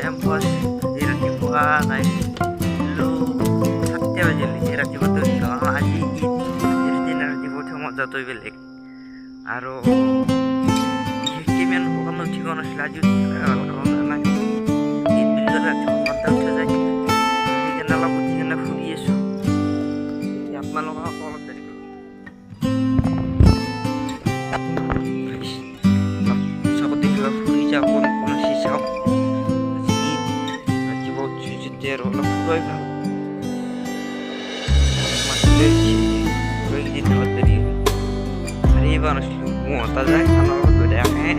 empos diratibuha kay lu satya bajeli diratibu to kawan aji dirtin diratibu thamo jatoi beleg aro kimen kono ঠিকনা ছিল আজ নাই ঈদ বিল রাতিবু মাত্রা উঠে যায় এখানে লাভ এখানে ফুরি এসো আপনারা কল দেরি সকতে ফুরি যা কোন কোন হিসাব জীবন চুচিতের হলো পুরোই ভালো মাসলে রই দিন দেরি আরে এবার আসলো মোটা যায় খানা তো দেখে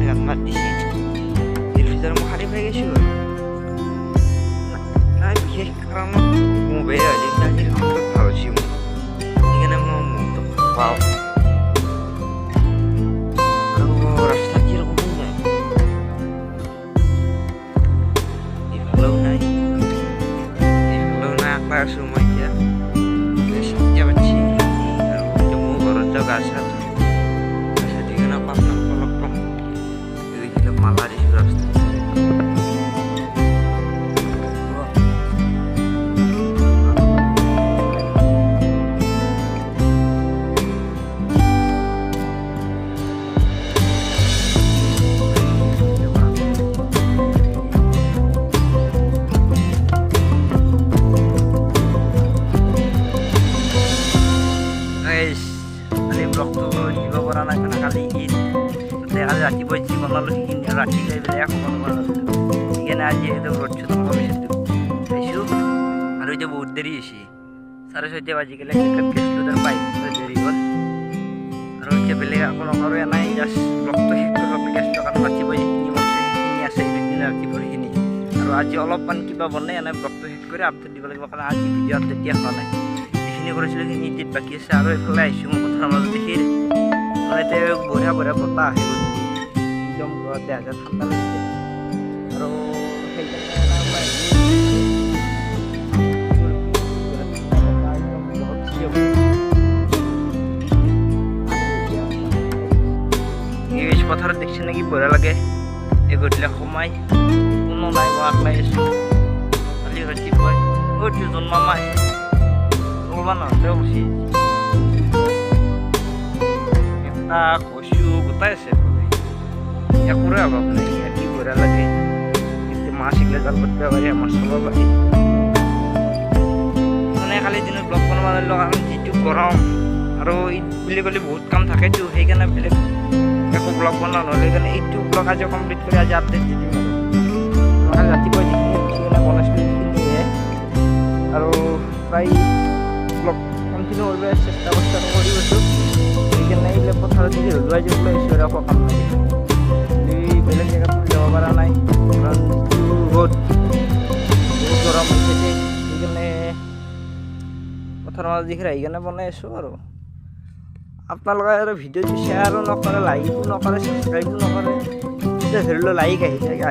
গান মার দিছি এর ভিতরে হারি হয়ে গেছি না বিশেষ কারণ মোবাইল আছে তাই আমরা ভালো ছিল এখানে তো পাও রাস্তা কিরকম যায় ভালো নাই একবার সময় সাথে পাচ্ছি আর মো ঘরের জায়গা আছে ঠিকানা পাবনা কলকম এদিকে মালারি রাস্তা কালি ঈদ কালি ৰাতিপুৱা যি বনালোঁ সেইখিনি ৰাতি খাই পেলাই আকৌ বনাব সেইকাৰণে আজি এইটো ৰ'দছোঁ কমিছিলোঁ খাইছোঁ আৰু এতিয়া বহুত দেৰি হৈছে 6:30 বাজি গ'লে ক্ৰিকেট খেলিছিলোঁ তাৰ পাই দেৰি হ'ল আৰু এতিয়া বেলেগ আকৌ নকৰোঁ নাই জাষ্ট ব্লগটো শেষ কৰিব আপুনি গেছটো কাৰণ ৰাতিপুৱা যিখিনি বনাইছোঁ সেইখিনি আছে সেইখিনি ৰাতিপুৱা সেইখিনি আৰু আজি অলপমান কিবা বনাই এনে ব্লগটো শেষ কৰি আপডেট দিব লাগিব কাৰণ আজি ভিডিঅ' আপডেট দিয়া হোৱা নাই যিখিনি কৰিছিলোঁ সেইখিনি এডিট বাকী আছে আৰু এইফালে আহিছোঁ মই পথাৰৰ মাজত দেখি বঢ়িয়া বঢ়িয়া বতাহ আহে একদম ঘৰতে আহে ঠাণ্ডা লাগিছে আৰু সেইকাৰণে পথাৰত দেখিছে নেকি বঢ়িয়া লাগে এই গধূলি সোমাই কোনো নাই মই আকলাই আছোঁ কালি ৰাতিপুৱাই দুজন মামা অলপমান নহ'লেও গুচি কচু গোটাই আছে একোৰে অভাৱ নাই কি বঢ়িয়া লাগে কিন্তু মাছ শিকিলে জাল পাতিব পাৰি মাছ খাব পাৰি মানে কালি দিনত ব্লগ বনাব নোৱাৰিলোঁ কাৰণ যিটো গৰম আৰু ঈদ বুলি ক'লে বহুত কাম থাকেতো সেইকাৰণে বেলেগ একো ব্লগ বনোৱা নহ'লে সেইকাৰণে এইটো ব্লগ আজি কমপ্লিট কৰি আজি আপডেট দি দিম আৰু ৰাতিপুৱা যিখিনি উঠিকেনে বনাইছিলোঁ সেইখিনিয়ে আৰু প্ৰায় ব্লগ কণ্টিনিউ কৰিব চেষ্টা কৰি আছোঁ সেইকাৰণে এইবিলাক পথাৰত যদি হলুৱাই যাবলৈ ঈশ্বৰে একো কাম লাগে বেলেগ জেগাত যাব পৰা নাই কাৰণ যিটো ৰ'দ বহুত গৰম হৈছে সেইকাৰণে পথাৰৰ মাজত যিখিনি সেইকাৰণে বনাই আছোঁ আৰু আপোনালোকে আৰু ভিডিঅ'টো শ্বেয়াৰো নকৰে লাইকো নকৰে ছাবস্ক্ৰাইবো নকৰে এতিয়া ধৰি লওক লাইক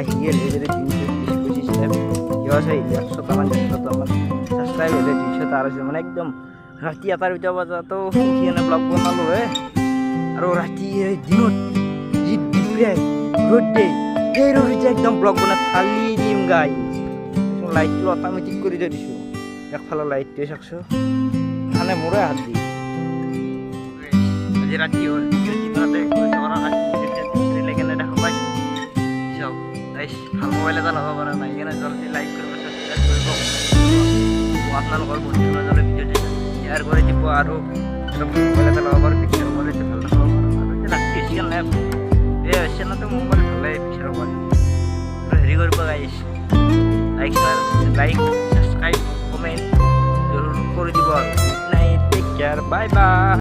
আহিয়ে যদি 320-25 টাইম ভিউৱাৰ্ছ আহিলে 100টামান 100টামান ছাবস্ক্ৰাইব আহিলে 200টা আৰু মানে একদম ৰাতি 1টাৰ ভিতৰত বজাতো সেইকাৰণে ব্লগ বনালোঁ আৰু ৰাতি দিনত যি দিপে ৰ'দ দিয়ে সেই ৰ'দত একদম ব্লগ বনাই ফালি দিম গাই লাইটটো অট'মেটিক কৰি থৈ দিছোঁ একফালৰ লাইটটোৱে চাওকচোন মানে মোৰে হাত দি আজি ৰাতি হ'ল দিনতে কেনে দেখা পাই চাওক ভাল মোবাইল এটা ল'ব পৰা নাই সেইকাৰণে জলদি লাইক কৰিব ছাবস্ক্ৰাইব কৰিব আপোনালোকৰ বন্ধুসকলে ভিডিঅ'টো শ্বেয়াৰ কৰি দিব আৰু মোবাইল এটা ল'ব পাৰোঁ পিকচাৰ মোবাইল ভাল দেখাব পাৰোঁ আৰু এতিয়া ৰাতি হৈছে নাই এই হৈছে না মোবাইল ভালে পিকচাৰ পাৰি আৰু হেৰি কৰিব গাইছ লাইক ছাবস্ক্ৰাইব কমেণ্ট জৰুৰ কৰি দিব আৰু good night take care bye বাই।